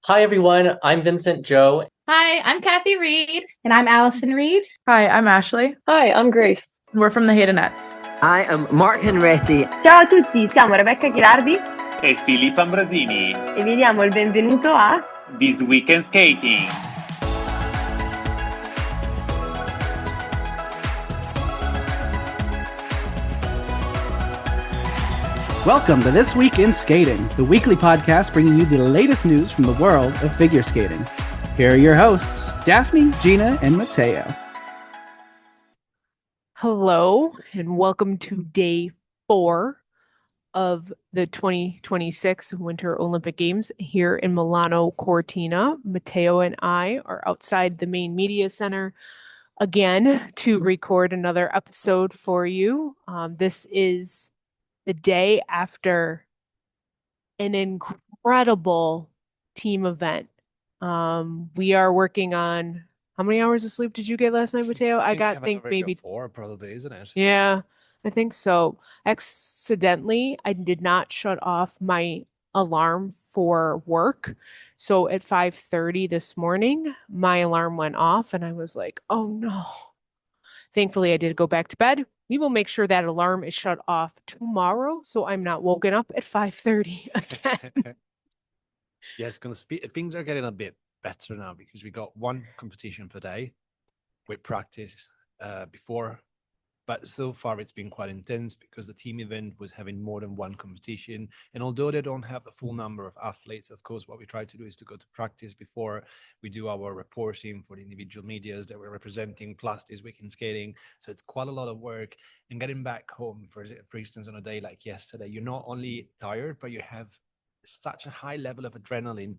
Hi, everyone. I'm Vincent Joe. Hi, I'm Kathy Reed. And I'm Allison Reed. Hi, I'm Ashley. Hi, I'm Grace. And we're from the Haydenettes. I am Mark Henretti. Ciao a tutti, siamo Rebecca Ghirardi e Filippo Ambrosini e vi diamo il benvenuto a This Week in Skating. Welcome to This Week in Skating, the weekly podcast bringing you the latest news from the world of figure skating. Here are your hosts, Daphne, Gina, and Matteo. Hello, and welcome to day 4 of the 2026 Winter Olympic Games here in Milano Cortina. Matteo and I are outside the main media center again to record another episode for you. This is the day after an incredible team event. We are working on, how many hours of sleep did you get last night, Matteo? I think maybe 4, probably, isn't it? Yeah, I think so. Accidentally, I did not shut off my alarm for work. So at 5:30 this morning, my alarm went off and I was like, oh no. Thankfully, I did go back to bed. We will make sure that alarm is shut off tomorrow so I'm not woken up at 5:30 again. Yes, things are getting a bit better now because we got one competition per day with practice before. But so far, it's been quite intense because the team event was having more than one competition. And although they don't have the full number of athletes, of course, what we try to do is to go to practice before we do our reporting for the individual medias that we're representing, plus this week in skating. So it's quite a lot of work. And getting back home, for instance, on a day like yesterday, you're not only tired, but you have such a high level of adrenaline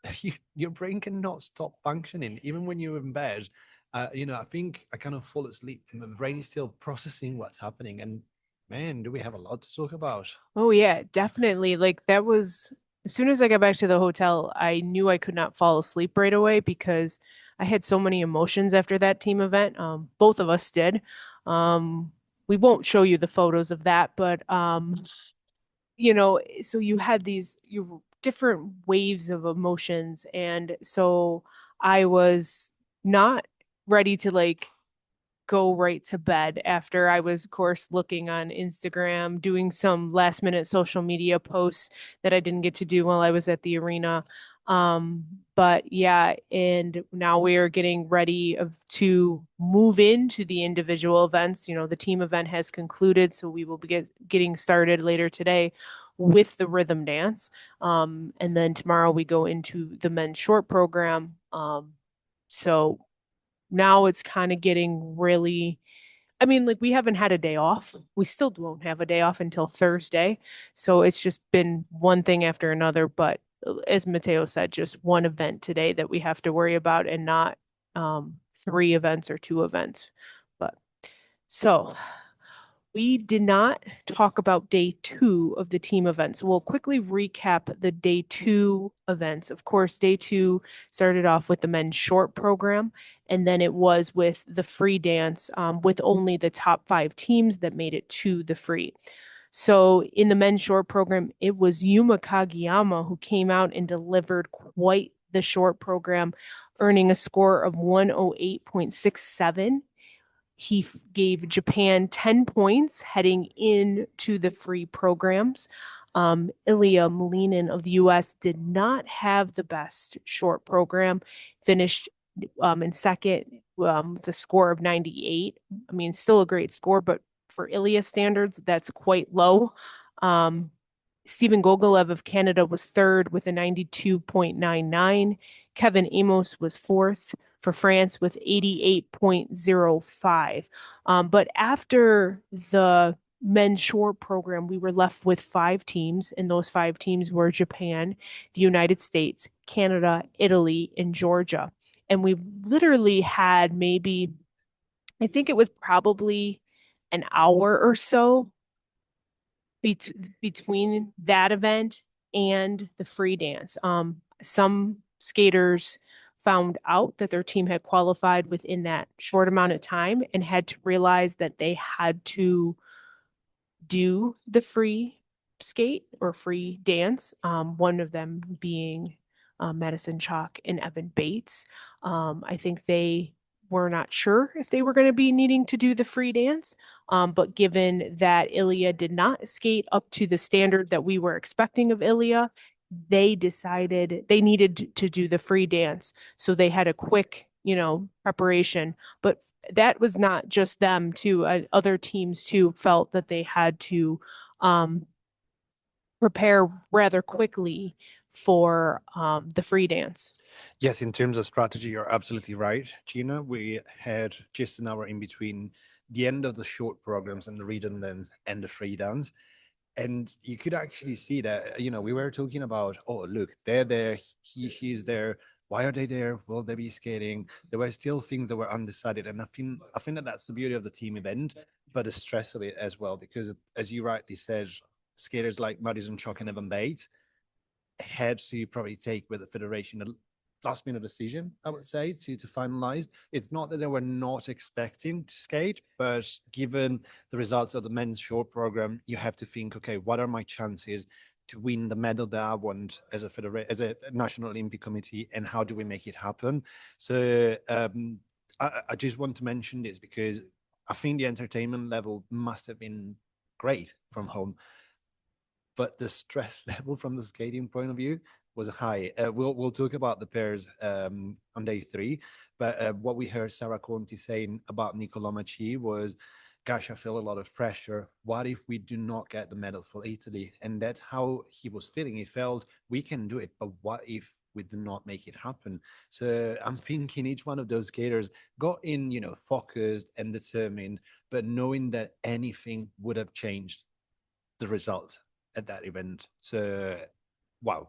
that your brain cannot stop functioning, even when you're in bed. I think I kind of fall asleep and my brain is still processing what's happening. And man, do we have a lot to talk about. Oh, yeah, definitely. Like that was, as soon as I got back to the hotel, I knew I could not fall asleep right away because I had so many emotions after that team event. Both of us did. We won't show you the photos of that, but, so you had your different waves of emotions. And so I was not ready to go right to bed after I was, of course, looking on Instagram, doing some last minute social media posts that I didn't get to do while I was at the arena. But yeah, and now we are getting ready to move into the individual events. The team event has concluded, so we will be getting started later today with the rhythm dance. And then tomorrow we go into the men's short program. So now it's kind of getting really, we haven't had a day off. We still won't have a day off until Thursday. So it's just been one thing after another. But as Matteo said, just one event today that we have to worry about and not 3 events or 2 events. But so we did not talk about day 2 of the team events. We'll quickly recap the day 2 events. Of course, day 2 started off with the men's short program, and then it was with the free dance with only the top 5 teams that made it to the free. So in the men's short program, it was Yuma Kagiyama who came out and delivered quite the short program, earning a score of 108.67. He gave Japan 10 points heading into the free programs. Ilya Malinin of the U.S. did not have the best short program, finished in second with a score of 98. Still a great score, but for Ilya standards, that's quite low. Stephen Gogolev of Canada was third with a 92.99. Kevin Amos was fourth for France with 88.05. But after the men's short program, we were left with 5 teams, and those 5 teams were Japan, the United States, Canada, Italy, and Georgia. And we literally had maybe, I think it was probably an hour or so between that event and the free dance. Some skaters found out that their team had qualified within that short amount of time and had to realize that they had to do the free skate or free dance. One of them being Madison Chalk and Evan Bates. I think they were not sure if they were going to be needing to do the free dance. But given that Ilya did not skate up to the standard that we were expecting of Ilya, they decided they needed to do the free dance. So they had a quick, preparation. But that was not just them too. Other teams too felt that they had to prepare rather quickly for the free dance. Yes, in terms of strategy, you're absolutely right, Gina. We had just an hour in between the end of the short programs and the rhythm dance and the free dance. And you could actually see that, we were talking about, oh, look, they're there, he's there. Why are they there? Will they be skating? There were still things that were undecided. And I think that that's the beauty of the team event, but the stress of it as well, because as you rightly said, skaters like Madison Chalk and Evan Bates had to probably take with the federation a last minute decision, I would say, to finalize. It's not that they were not expecting to skate, but given the results of the men's short program, you have to think, okay, what are my chances to win the medal that I want as a National Olympic Committee, and how do we make it happen? So I just want to mention this because I think the entertainment level must have been great from home, but the stress level from the skating point of view was high. We'll talk about the pairs on day 3, but what we heard Sarah Conti saying about Nicola Maci was, gosh, I feel a lot of pressure. What if we do not get the medal for Italy? And that's how he was feeling. He felt we can do it, but what if we do not make it happen? So I'm thinking each one of those skaters got in, focused and determined, but knowing that anything would have changed the result at that event. So, wow.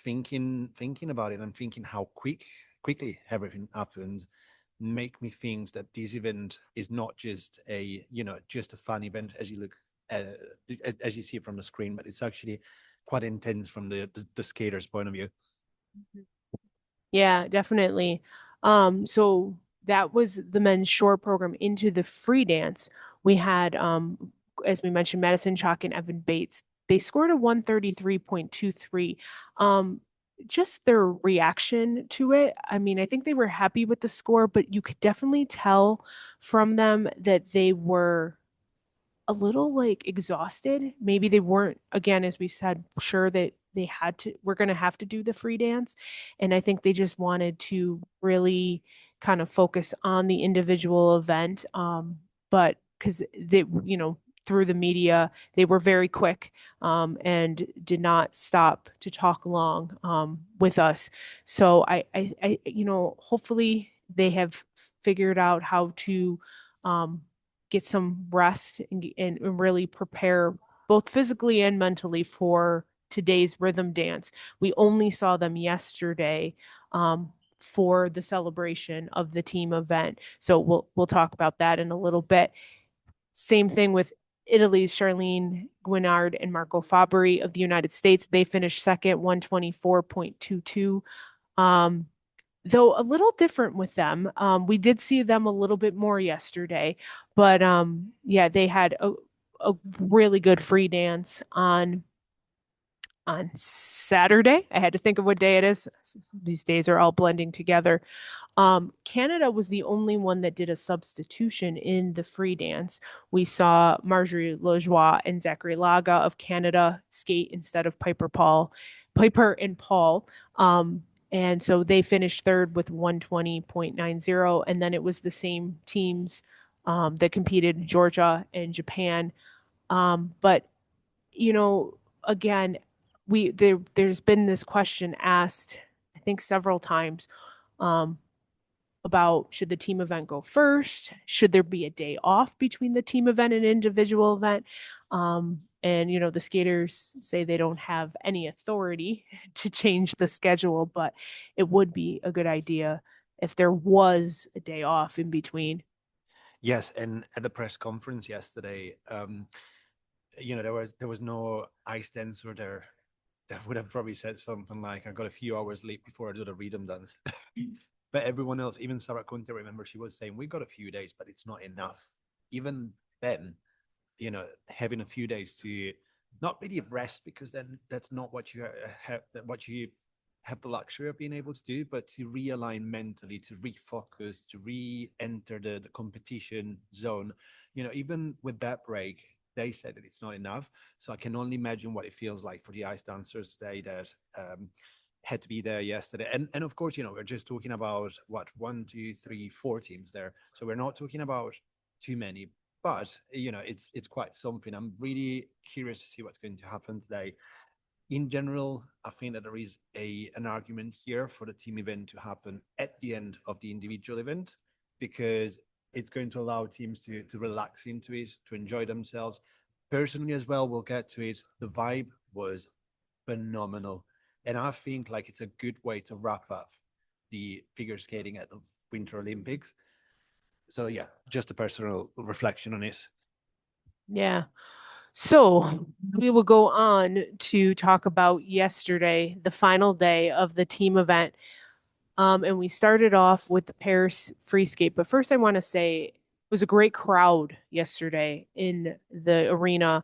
Thinking about it and thinking how quickly everything happens make me think that this event is not just a fun event as you look as you see it from the screen, but it's actually quite intense from the skater's point of view. Yeah, definitely. So that was the men's short program. Into the free dance, we had as we mentioned, Madison Chalk and Evan Bates. They scored a 133.23. Just their reaction to it. I mean, I think they were happy with the score, but you could definitely tell from them that they were a little like exhausted. Maybe they weren't, again, as we said, sure that we're going to have to do the free dance. And I think they just wanted to really kind of focus on the individual event. But because they, through the media, they were very quick and did not stop to talk long with us. So I, hopefully they have figured out how to get some rest and really prepare both physically and mentally for today's rhythm dance. We only saw them yesterday for the celebration of the team event. So we'll talk about that in a little bit. Same thing with Italy's Charlene Guinard and Marco Fabbri of the United States. They finished second, 124.22. Though a little different with them. We did see them a little bit more yesterday, but yeah, they had a really good free dance on Saturday. I had to think of what day it is. These days are all blending together. Canada was the only one that did a substitution in the free dance. We saw Marjorie Lajoie and Zachary Laga of Canada skate instead of Piper and Paul. And so they finished third with 120.90. And then it was the same teams that competed, Georgia and Japan. But, again, there's been this question asked, I think several times, about should the team event go first? Should there be a day off between the team event and individual event? And the skaters say they don't have any authority to change the schedule, but it would be a good idea if there was a day off in between. Yes, and at the press conference yesterday, there was no ice dancer there that would have probably said something like, I got a few hours late before I do the rhythm dance. But everyone else, even Sarah Conte, remember, she was saying, we got a few days, but it's not enough. Even then, having a few days to not really rest, because then that's not what you have, what you have the luxury of being able to do, but to realign mentally, to refocus, to re-enter the competition zone, even with that break, they said that it's not enough. So I can only imagine what it feels like for the ice dancers today that had to be there yesterday. And of course, we're just talking about what, 1, 2, 3, 4 teams there. So we're not talking about too many, but it's quite something. I'm really curious to see what's going to happen today. In general, I think that there is an argument here for the team event to happen at the end of the individual event, because it's going to allow teams to relax into it, to enjoy themselves. Personally as well, we'll get to it. The vibe was phenomenal. And I think like it's a good way to wrap up the figure skating at the Winter Olympics. So yeah, just a personal reflection on this. Yeah. So we will go on to talk about yesterday, the final day of the team event. And we started off with the pairs free skate. But first, I want to say it was a great crowd yesterday in the arena.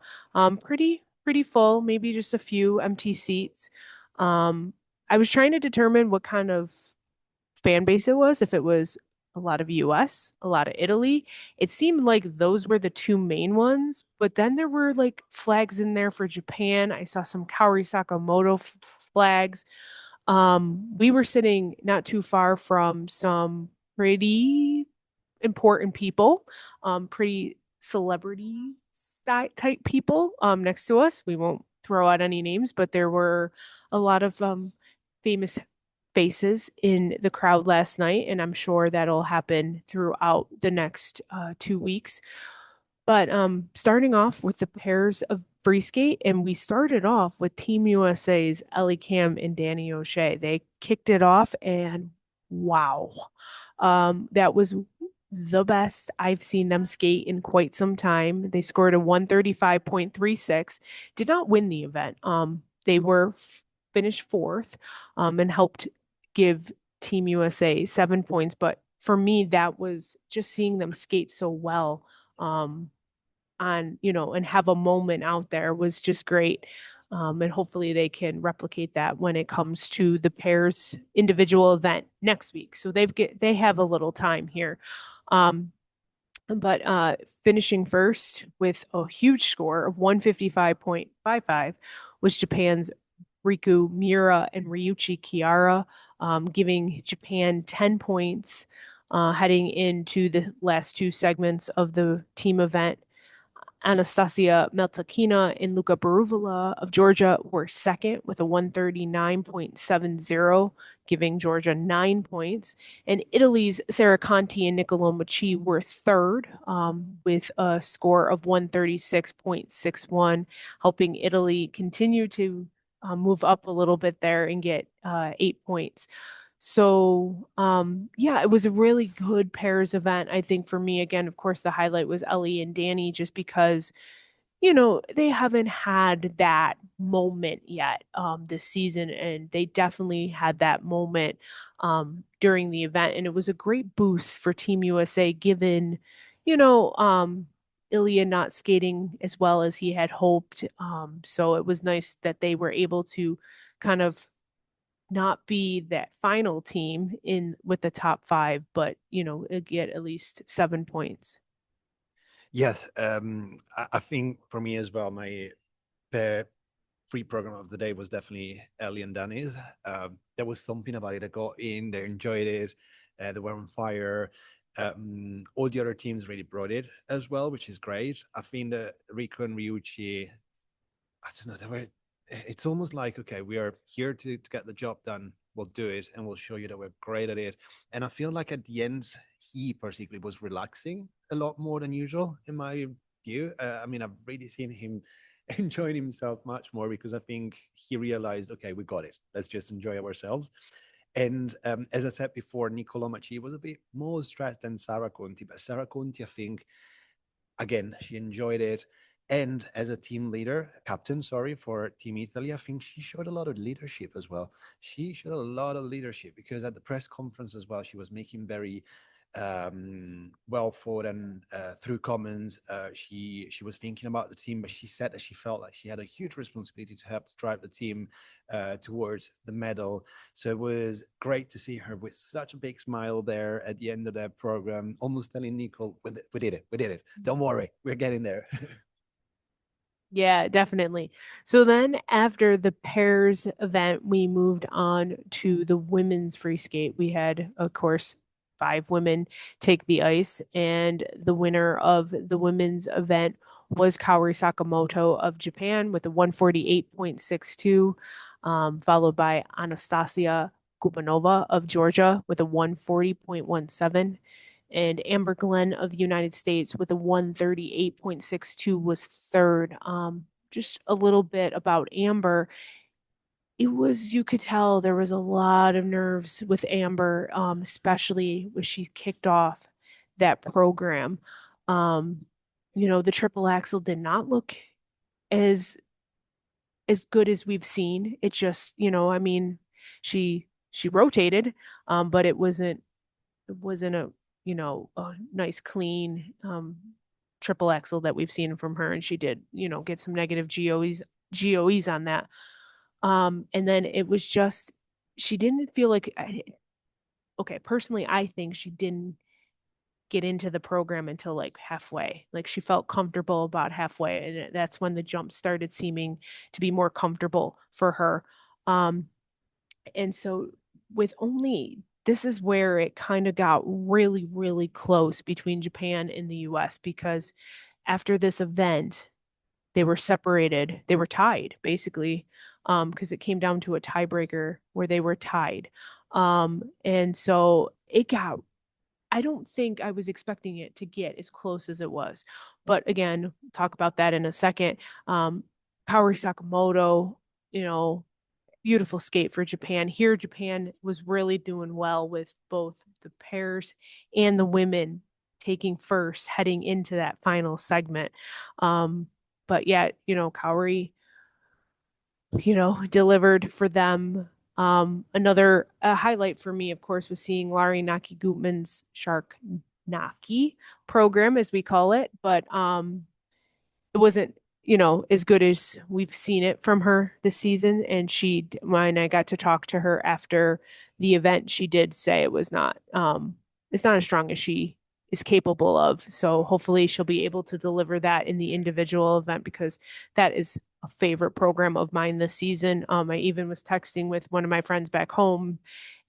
Pretty full, maybe just a few empty seats. I was trying to determine what kind of fan base it was, if it was a lot of US, a lot of Italy. It seemed like those were the two main ones, but then there were like flags in there for Japan. I saw some Kaori Sakamoto flags. We were sitting not too far from some pretty important people, pretty celebrity type people next to us. We won't throw out any names, but there were a lot of famous faces in the crowd last night, and I'm sure that'll happen throughout the next 2 weeks. But starting off with the pairs of free skate, and we started off with Team USA's Ellie Cam and Danny O'Shea. They kicked it off, and wow, that was the best I've seen them skate in quite some time. They scored a 135.36, did not win the event. They were finished fourth, and helped give Team USA 7 points. But for me, that was just seeing them skate so well, and have a moment out there was just great. And hopefully they can replicate that when it comes to the pairs individual event next week. So they have a little time here. But finishing first with a huge score of 155.55 was Japan's Riku Miura and Ryuichi Kiara, giving Japan 10 points heading into the last two segments of the team event. Anastasia Meltakina and Luca Baruvula of Georgia were second with a 139.70, giving Georgia 9 points. And Italy's Sarah Conti and Niccolo Maci were third, with a score of 136.61, helping Italy continue to move up a little bit there and get 8 points. So, yeah, it was a really good pairs event. I think for me, again, of course, the highlight was Ellie and Danny, just because, they haven't had that moment yet this season, and they definitely had that moment during the event. And it was a great boost for Team USA, given, Ilya not skating as well as he had hoped. So it was nice that they were able to kind of not be that final team in with the top five, but get at least 7 points. Yes, I think for me as well, my pair free program of the day was definitely Ellie and Danny's. There was something about it. I got in, they enjoyed it, they were on fire. All the other teams really brought it as well, which is great. I think that Rico and Ryuichi, I don't know, it's almost like, okay, we are here to get the job done. We'll do it, and we'll show you that we're great at it. And I feel like at the end, he particularly was relaxing a lot more than usual, in my view. I've really seen him enjoying himself much more, because I think he realized, okay, we got it. Let's just enjoy ourselves. And as I said before, Niccolo Maci was a bit more stressed than Sarah Conti, but Sarah Conti, I think, again, she enjoyed it. And as a team leader, captain, for Team Italy, I think she showed a lot of leadership as well. She showed a lot of leadership, because at the press conference as well, she was making very well thought, and through comments, she was thinking about the team, but she said that she felt like she had a huge responsibility to help drive the team towards the medal. So it was great to see her with such a big smile there at the end of that program, almost telling Nicole, we did it. Don't worry, we're getting there." Yeah, definitely. So then after the pairs event, we moved on to the women's free skate. We had, of course, 5 women take the ice, and the winner of the women's event was Kaori Sakamoto of Japan with a 148.62, followed by Anastasia Kupanova of Georgia with a 140.17, and Amber Glenn of the United States with a 138.62 was third. Just a little bit about Amber. You could tell there was a lot of nerves with Amber, especially when she kicked off that program. The triple axel did not look as good as we've seen. It just, I mean, she rotated, but it wasn't a nice clean triple axel that we've seen from her, and she did get some negative GOEs on that. And then it was just, she didn't feel like okay, personally I think she didn't get into the program until like halfway. Like she felt comfortable about halfway, and that's when the jump started seeming to be more comfortable for her. And so with only this is where it kind of got really, really close between Japan and the US, because after this event, they were separated. They were tied, basically, because it came down to a tiebreaker where they were tied. And so I don't think I was expecting it to get as close as it was. But again, talk about that in a second. Kaori Sakamoto, beautiful skate for Japan. Here, Japan was really doing well with both the pairs and the women taking first heading into that final segment. But yet, Kaori, delivered for them. Another highlight for me, of course, was seeing Lari Naki Gutman's Shark Naki program, as we call it, but it wasn't as good as we've seen it from her this season. And when I got to talk to her after the event, she did say it's not as strong as she is capable of. So hopefully she'll be able to deliver that in the individual event, because that is a favorite program of mine this season. I even was texting with one of my friends back home,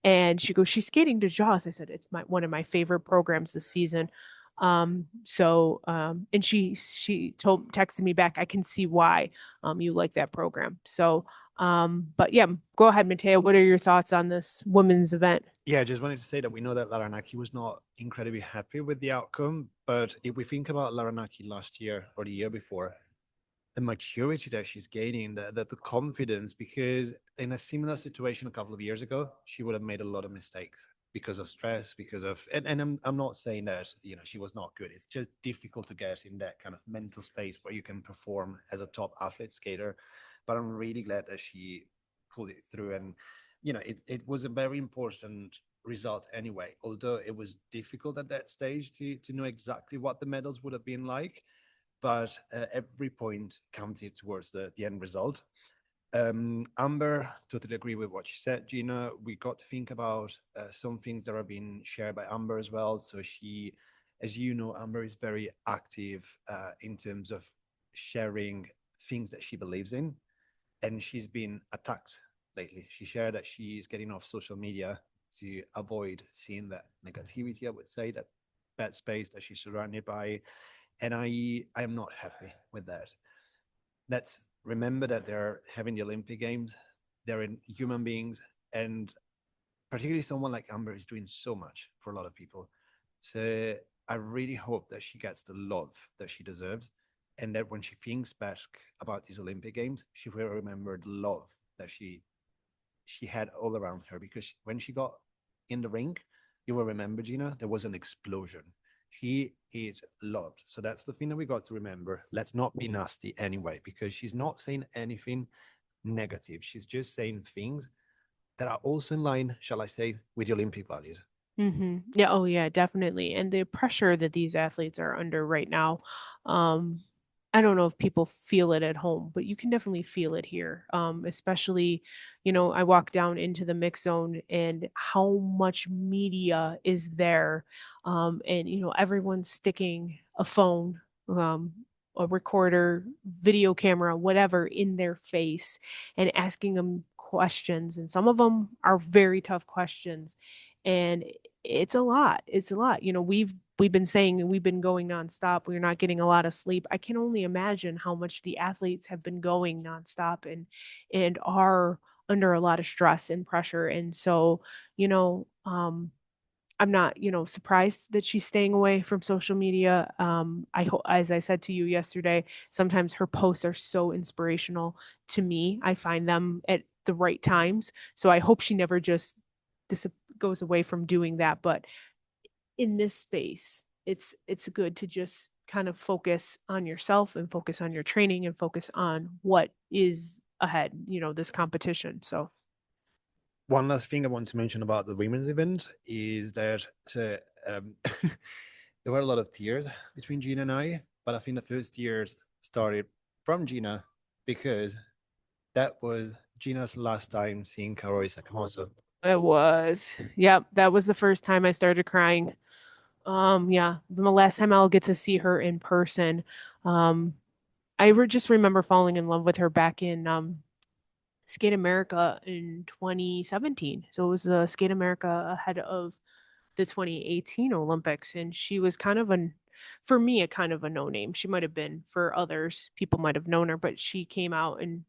and she goes, "She's skating to Jaws." I said, "It's one of my favorite programs this season." And she texted me back, "I can see why you like that program." So but yeah, go ahead, Matteo. What are your thoughts on this women's event? Yeah, I just wanted to say that we know that Laranaki was not incredibly happy with the outcome, but if we think about Laranaki last year or the year before, the maturity that she's gaining, the confidence, because in a similar situation a couple of years ago, she would have made a lot of mistakes because of stress, and I'm not saying that she was not good. It's just difficult to get in that kind of mental space where you can perform as a top athlete skater. But I'm really glad that she pulled it through, and it was a very important result anyway. Although it was difficult at that stage to know exactly what the medals would have been like, but every point counted towards the end result. Amber, totally agree with what you said, Gina. We got to think about some things that are being shared by Amber as well. So she, as you know, Amber is very active in terms of sharing things that she believes in, and she's been attacked lately. She shared that she's getting off social media to avoid seeing that negativity, I would say, that bad space that she's surrounded by. And I am not happy with that. Let's remember that they're having the Olympic Games. They're in human beings, and particularly someone like Amber is doing so much for a lot of people. So I really hope that she gets the love that she deserves, and that when she thinks back about these Olympic Games, she will remember the love that she had all around her. Because when she got in the ring, you will remember, Gina, there was an explosion. She is loved. So that's the thing that we got to remember. Let's not be nasty anyway, because she's not saying anything negative. She's just saying things that are also in line, shall I say, with the Olympic values. Yeah. Oh, yeah, definitely. And the pressure that these athletes are under right now, um, I don't know if people feel it at home, but you can definitely feel it here. Especially, I walk down into the mix zone and how much media is there. And, everyone's sticking a phone, a recorder, video camera, whatever in their face and asking them questions. And some of them are very tough questions. And it's a lot. It's a lot. We've been saying we've been going nonstop. We're not getting a lot of sleep. I can only imagine how much the athletes have been going nonstop and are under a lot of stress and pressure. And so, I'm not, surprised that she's staying away from social media. I hope, as I said to you yesterday, sometimes her posts are so inspirational to me. I find them at the right times. So I hope she never just dis- goes away from doing that. But in this space, it's good to just kind of focus on yourself and focus on your training and focus on what is ahead, this competition. So One last thing I want to mention about the women's event is that there were a lot of tears between Gina and I, but I think the first tears started from Gina because that was Gina's last time seeing Karori Sakamoto. it was, yep, that was the first time I started crying. Yeah, the last time I'll get to see her in person. Um, just remember falling in love with her back in Skate America in 2017. So it was Skate America ahead of the 2018 Olympics, and she was kind of for me, a kind of a no name. She might have been for others. People might have known her, but she came out and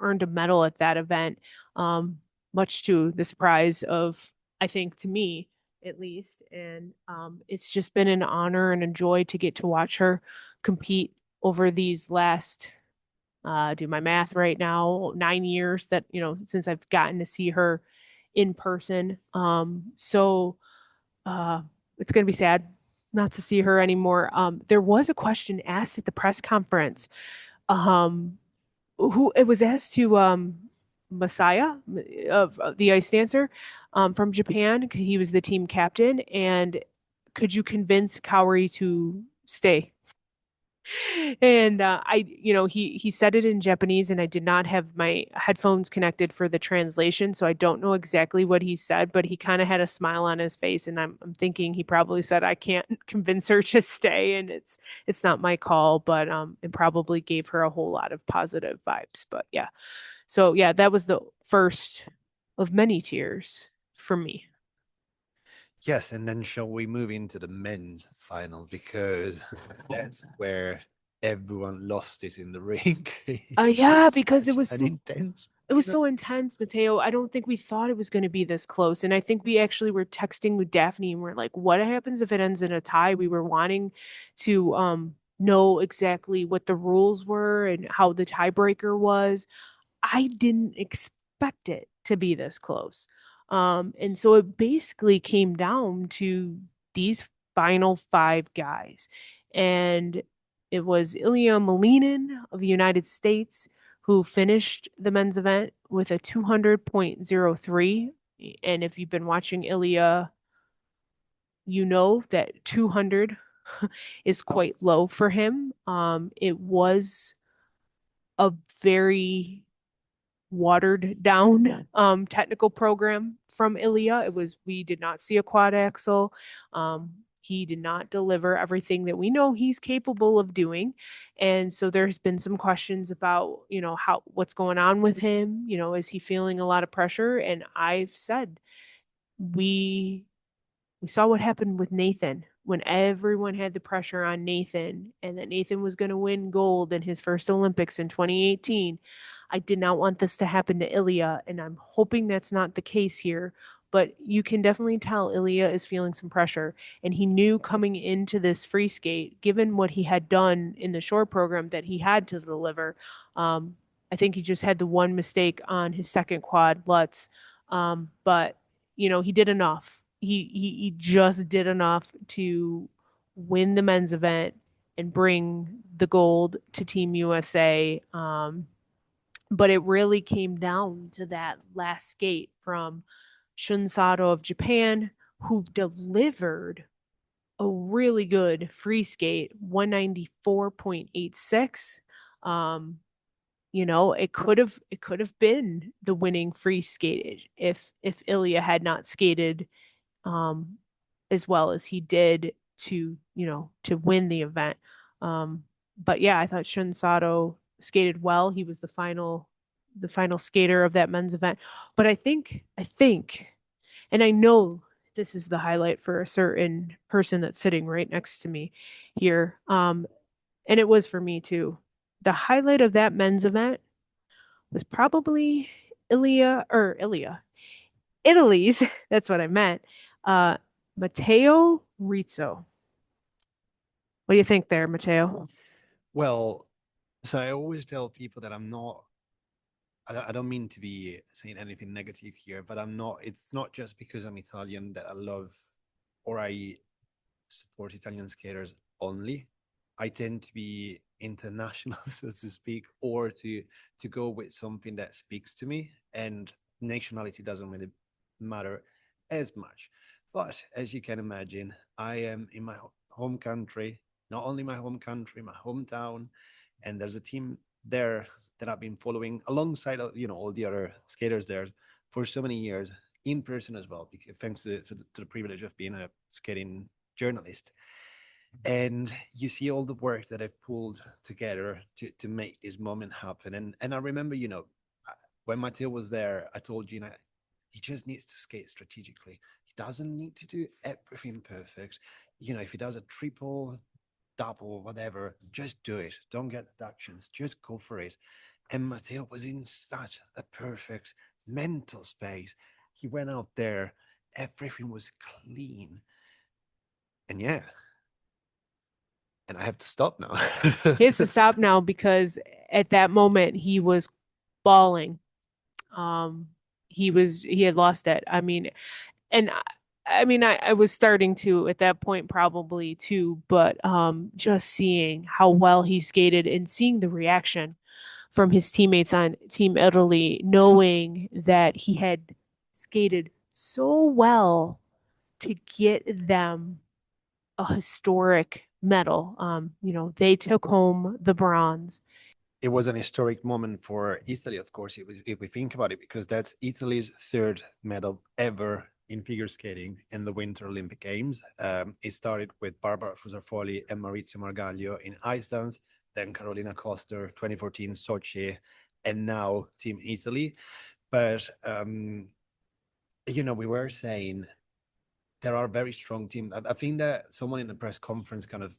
earned a medal at that event, much to the surprise of, I think, to me at least. And it's just been an honor and a joy to get to watch her compete over these last do my math right now, 9 years that, since I've gotten to see her in person. So uh, it's going to be sad not to see her anymore. There was a question asked at the press conference. Who it was asked to Messiah of the ice dancer from Japan. He was the team captain, and could you convince Kaori to stay? And he said it in Japanese, and I did not have my headphones connected for the translation, so I don't know exactly what he said, but he kind of had a smile on his face, and I'm thinking he probably said I can't convince her to stay, and it's not my call, but it probably gave her a whole lot of positive vibes. But yeah, so yeah, that was the first of many tears for me. Yes, and then shall we move into the men's final because that's where everyone lost it in the ring. Yeah, because it was an so intense. it was so intense, Matteo. I don't think we thought it was going to be this close. And I think we actually were texting with Daphne and we're like, what happens if it ends in a tie? We were wanting to know exactly what the rules were and how the tiebreaker was. I didn't expect it to be this close. And so it basically came down to these final five guys. And it was Ilya Malinin of the United States who finished the men's event with a 200.03. And if you've been watching Ilya, you know that 200 is quite low for him. It was a very watered down technical program from Ilya. We did not see a quad axle. He did not deliver everything that we know he's capable of doing. And so there's been some questions about, what's going on with him? Is he feeling a lot of pressure? And I've said we saw what happened with Nathan when everyone had the pressure on Nathan and that Nathan was going to win gold in his first Olympics in 2018. I did not want this to happen to Ilya, and I'm hoping that's not the case here. But you can definitely tell Ilya is feeling some pressure. And he knew coming into this free skate, given what he had done in the short program, that he had to deliver. I think he just had the one mistake on his second quad, Lutz. But he did enough. He just did enough to win the men's event and bring the gold to Team USA. But it really came down to that last skate from Shun Sato of Japan, who delivered a really good free skate, 194.86. It could have been the winning free skate if Ilya had not skated as well as he did to win the event. But yeah, I thought Shun Sato skated well. He was the final skater of that men's event. But I think, and I know this is the highlight for a certain person that's sitting right next to me here. And it was for me too. The highlight of that men's event was probably Italy's, that's what I meant. Matteo Rizzo. What do you think there, Matteo? Well, so I always tell people that I don't mean to be saying anything negative here, but it's not just because I'm Italian that I love or I support Italian skaters only. I tend to be international, so to speak, or to go with something that speaks to me, and nationality doesn't really matter as much. But as you can imagine, I am in my home country, not only my home country, my hometown, and there's a team there that I've been following alongside all the other skaters there for so many years in person as well, because thanks to the privilege of being a skating journalist. And you see all the work that I've pulled together to make this moment happen. And I remember, when Matteo was there, I told Gina, he just needs to skate strategically. He doesn't need to do everything perfect. If he does a triple, double, whatever, just do it. Don't get deductions. Just go for it. And Matteo was in such a perfect mental space. He went out there. Everything was clean. And yeah. And I have to stop now. He has to stop now because at that moment he was bawling. He had lost it. I mean, I was starting to at that point probably too, but just seeing how well he skated and seeing the reaction from his teammates on Team Italy, knowing that he had skated so well to get them a historic medal. They took home the bronze. It was an historic moment for Italy, of course, if we think about it, because that's Italy's third medal ever in figure skating in the Winter Olympic Games. It started with Barbara Fusarfoli and Maurizio Margaglio in ice dance, then Carolina Coster, 2014 Sochi, and now Team Italy. But, we were saying there are very strong teams. I think that someone in the press conference kind of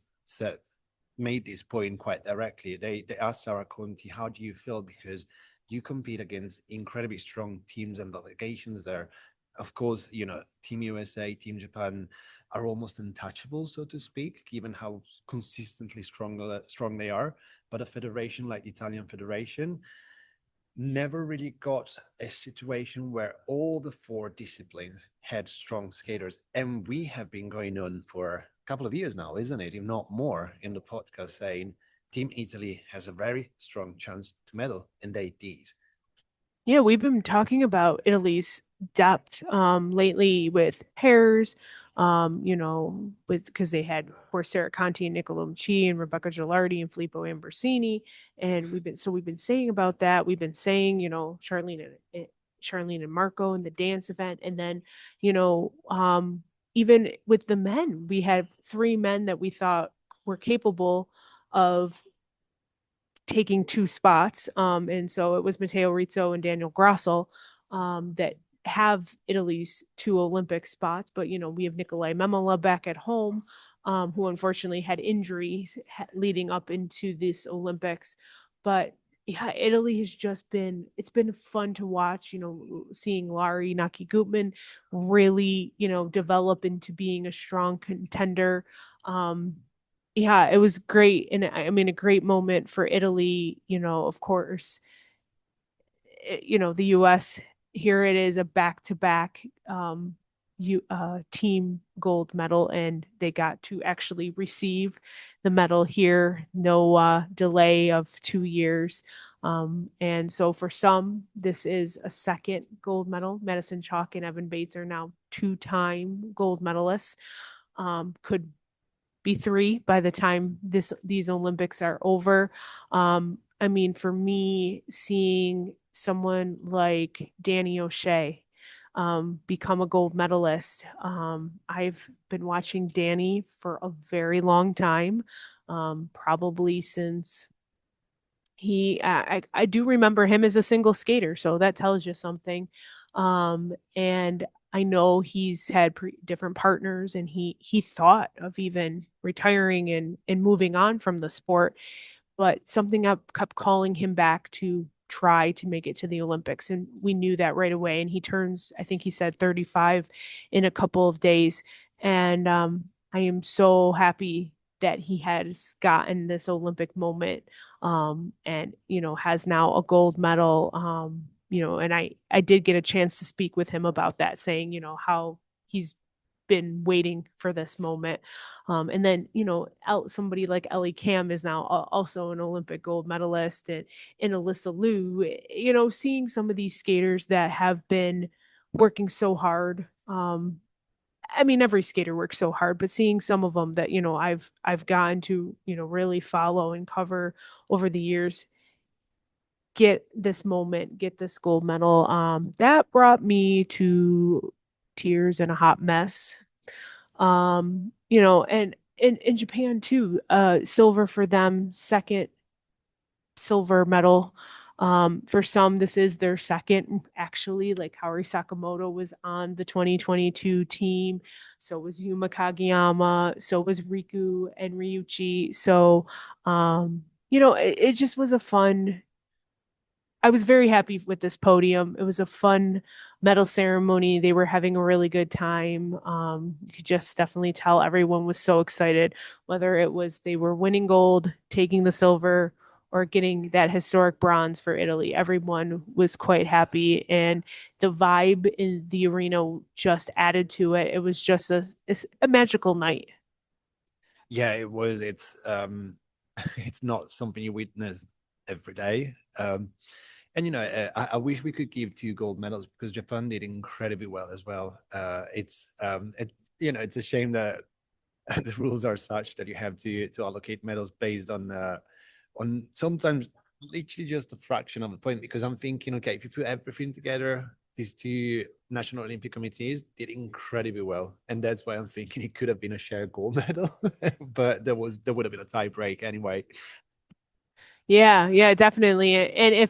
made this point quite directly. They asked Sarah Conti, how do you feel? Because you compete against incredibly strong teams and delegations there. Of course, Team USA, Team Japan are almost untouchable, so to speak, given how consistently strong they are. But a federation like the Italian Federation never really got a situation where all the four disciplines had strong skaters. And we have been going on for a couple of years now, isn't it? If not more, in the podcast saying Team Italy has a very strong chance to medal, and they did. Yeah, we've been talking about Italy's depth lately with pairs, because they had, of course, Sarah Conti and Nicola Mchi and Rebecca Gilardi and Filippo Ambrosini. And we've been saying about that. We've been saying, Charlene and Marco in the dance event. And then, even with the men, we had three men that we thought were capable of taking two spots. And so it was Matteo Rizzo and Daniel Grosso that have Italy's two Olympic spots. But, we have Nikolai Memola back at home, who unfortunately had injuries leading up into this Olympics. But yeah, Italy has it's been fun to watch, seeing Lari Naki Gutman really, develop into being a strong contender. Yeah, it was great. And I mean, a great moment for Italy, of course, the US, here it is, a back-to-back team gold medal, and they got to actually receive the medal here. No delay of 2 years. And so for some, this is a second gold medal. Madison Chalk and Evan Bates are now two-time gold medalists. Could be three by the time these Olympics are over. I mean, for me, seeing someone like Danny O'Shea become a gold medalist, I've been watching Danny for a very long time, probably since I do remember him as a single skater, so that tells you something. And I know he's had different partners, and he thought of even retiring and moving on from the sport, but something up kept calling him back to try to make it to the Olympics, and we knew that right away. And he turns, I think he said 35 in a couple of days, and I am so happy that he has gotten this Olympic moment, and has now a gold medal. And I did get a chance to speak with him about that, saying how he's been waiting for this moment. And then somebody like Ellie Kam is now also an Olympic gold medalist, and Alyssa Liu. Seeing some of these skaters that have been working so hard. I mean, every skater works so hard, but seeing some of them that I've gotten to really follow and cover over the years get this moment, get this gold medal, that brought me to tears and a hot mess. And in Japan too, silver for them, second silver medal. For some, this is their second, actually. Like Kaori Sakamoto was on the 2022 team, so was Yuma Kageyama, so was Riku and Ryuichi. So, it just was a fun. I was very happy with this podium. It was a fun medal ceremony. They were having a really good time. You could just definitely tell everyone was so excited, whether it was they were winning gold, taking the silver, or getting that historic bronze for Italy. Everyone was quite happy, and the vibe in the arena just added to it. It was just a magical night. Yeah, it was. It's it's not something you witness every day. And I wish we could give two gold medals because Japan did incredibly well as well. It's a shame that the rules are such that you have to allocate medals based on sometimes literally just a fraction of a point. Because I'm thinking, okay, if you put everything together, these two national Olympic committees did incredibly well, and that's why I'm thinking it could have been a shared gold medal, but there would have been a tie break anyway. Yeah, definitely. And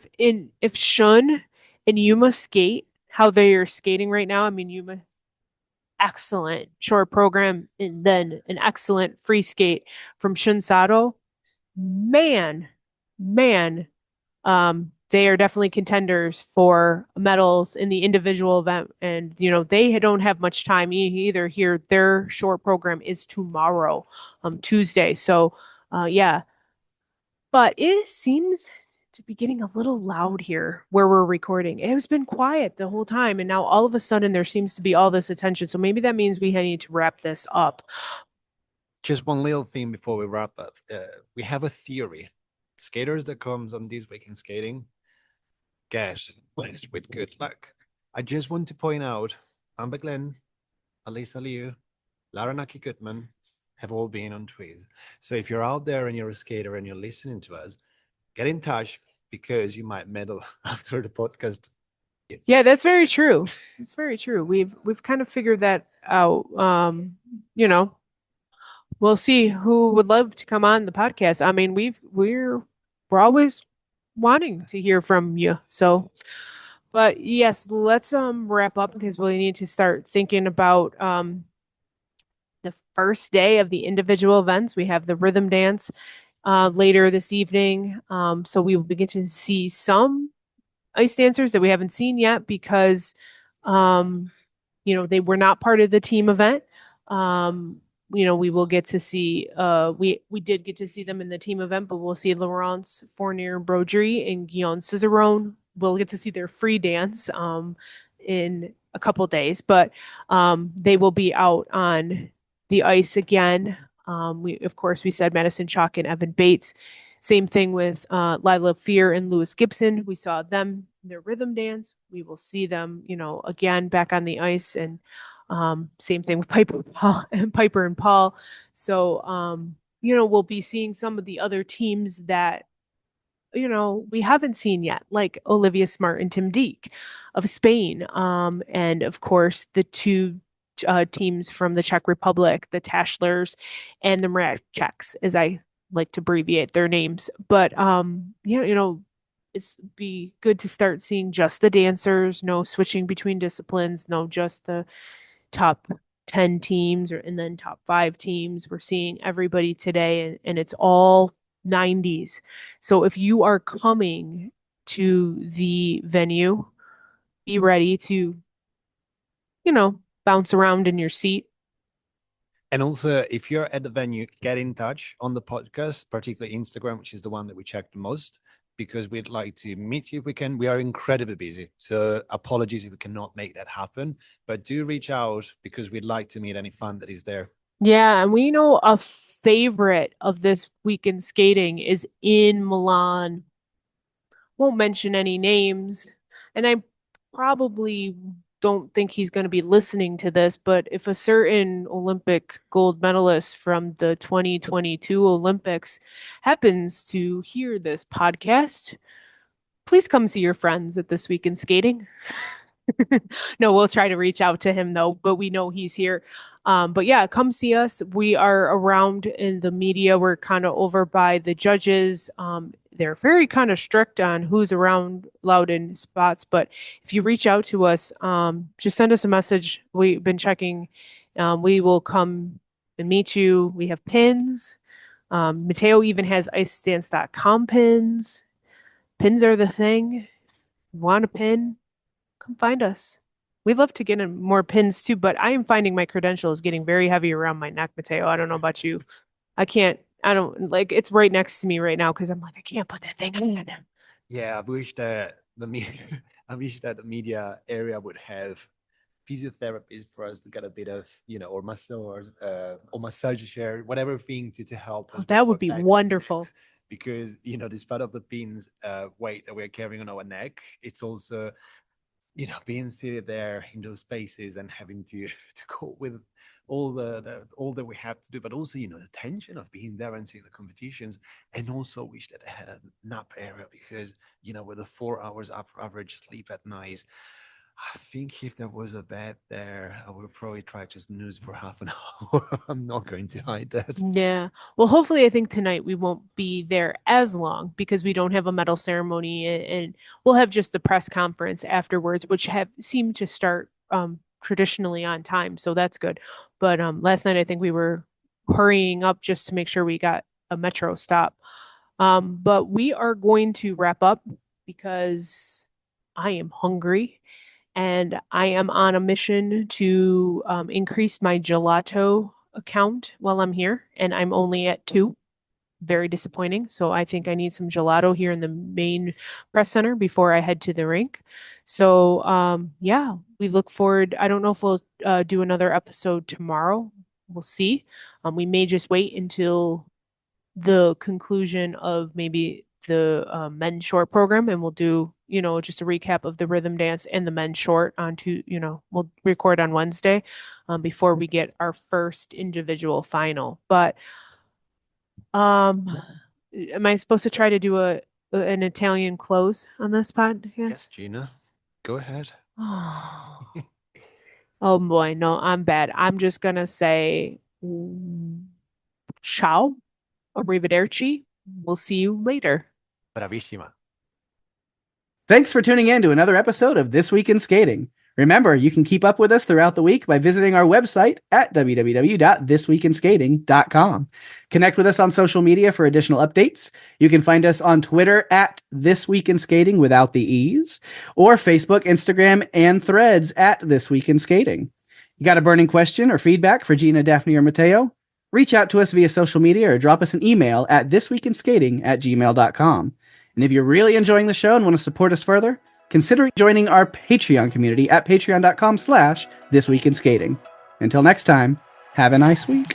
if Shun and Yuma skate how they are skating right now, I mean Yuma excellent short program and then an excellent free skate from Shun Sato. Man, man, they are definitely contenders for medals in the individual event. And they don't have much time either here. Their short program is tomorrow, Tuesday. So yeah. But it seems to be getting a little loud here where we're recording. It has been quiet the whole time, and now all of a sudden there seems to be all this attention. So maybe that means we need to wrap this up. Just one little thing before we wrap up. We have a theory. Skaters that comes on this week in skating get blessed with good luck. I just want to point out Amber Glenn, Alyssa Liu, Lara Naki Gutman have all been on Twiz. So if you're out there and you're a skater and you're listening to us, get in touch because you might medal after the podcast. Yeah, that's very true. It's very true. We've kind of figured that out. We'll see who would love to come on the podcast. I mean, we're always wanting to hear from you. So, but yes, let's wrap up because we need to start thinking about the first day of the individual events. We have the rhythm dance later this evening. So we will get to see some ice dancers that we haven't seen yet because, they were not part of the team event. We will get to see, we did get to see them in the team event, but we'll see Laurence Fournier-Brodry and Guillaume Cizeron. We'll get to see their free dance in a couple days, but they will be out on the ice again. We said Madison Chalk and Evan Bates. Same thing with Lila Fear and Lewis Gibson. We saw them in their rhythm dance. We will see them, again back on the ice, and same thing with Piper and Paul. So, we'll be seeing some of the other teams that we haven't seen yet, like Olivia Smart and Tim Deek of Spain. And of course, the two teams from the Czech Republic, the Tashlers and the Mracheks, as I like to abbreviate their names. But, it's be good to start seeing just the dancers, no switching between disciplines, no just the top 10 teams and then top 5 teams. We're seeing everybody today, and it's all 90s. So if you are coming to the venue, be ready to, bounce around in your seat. And also, if you're at the venue, get in touch on the podcast, particularly Instagram, which is the one that we check the most, because we'd like to meet you if we can. We are incredibly busy, so apologies if we cannot make that happen, but do reach out because we'd like to meet any fan that is there. Yeah, and we know a favorite of this weekend skating is in Milan. Won't mention any names, and I probably don't think he's going to be listening to this, but if a certain Olympic gold medalist from the 2022 Olympics happens to hear this podcast, please come see your friends at This Week in Skating. No, we'll try to reach out to him though, but we know he's here. But yeah, come see us. We are around in the media. We're kind of over by the judges. They're very kind of strict on who's allowed in spots. But if you reach out to us, just send us a message. We've been checking. We will come and meet you. We have pins. Matteo even has icedance.com pins. Pins are the thing. If you want a pin, come find us. We'd love to get in more pins too, but I am finding my credentials getting very heavy around my neck, Matteo. I don't know about you. It's right next to me right now because I'm like, I can't put that thing on. Yeah, I wish that the media area would have physiotherapists for us to get a bit of, or massage, or massage chair, whatever thing to help us. That would be wonderful. Because, despite of the pins weight that we're carrying on our neck, it's also, being seated there in those spaces and having to cope with all that we have to do, but also, the tension of being there and seeing the competitions, and also wish that I had a nap area because, with the 4 hours average sleep at night, I think if there was a bed there, I would probably try to snooze for half an hour. I'm not going to hide that. Yeah. Well, hopefully, I think tonight we won't be there as long because we don't have a medal ceremony, and we'll have just the press conference afterwards, which have seemed to start traditionally on time. So that's good. But last night, I think we were hurrying up just to make sure we got a metro stop. But we are going to wrap up because I am hungry. And I am on a mission to increase my gelato account while I'm here. And I'm only at 2. Very disappointing. So I think I need some gelato here in the main press center before I head to the rink. So yeah, we look forward. I don't know if we'll do another episode tomorrow. We'll see. We may just wait until the conclusion of maybe the men's short program, and we'll do just a recap of the rhythm dance and the men's short we'll record on Wednesday before we get our first individual final. But am I supposed to try to do an Italian close on this podcast? Yes, Gina, go ahead. Oh boy, no, I'm bad. I'm just gonna say ciao, arrivederci. We'll see you later. Bravissima. Thanks for tuning in to another episode of This Week in Skating. Remember, you can keep up with us throughout the week by visiting our website at www.thisweekinskating.com. Connect with us on social media for additional updates. You can find us on Twitter at This Week in Skating without the E's, or Facebook, Instagram, and Threads at This Week in Skating. You got a burning question or feedback for Gina, Daphne, or Matteo? Reach out to us via social media or drop us an email at thisweekinskating@gmail.com. And if you're really enjoying the show and want to support us further, consider joining our Patreon community at patreon.com/thisweekinskating. Until next time, have a nice week.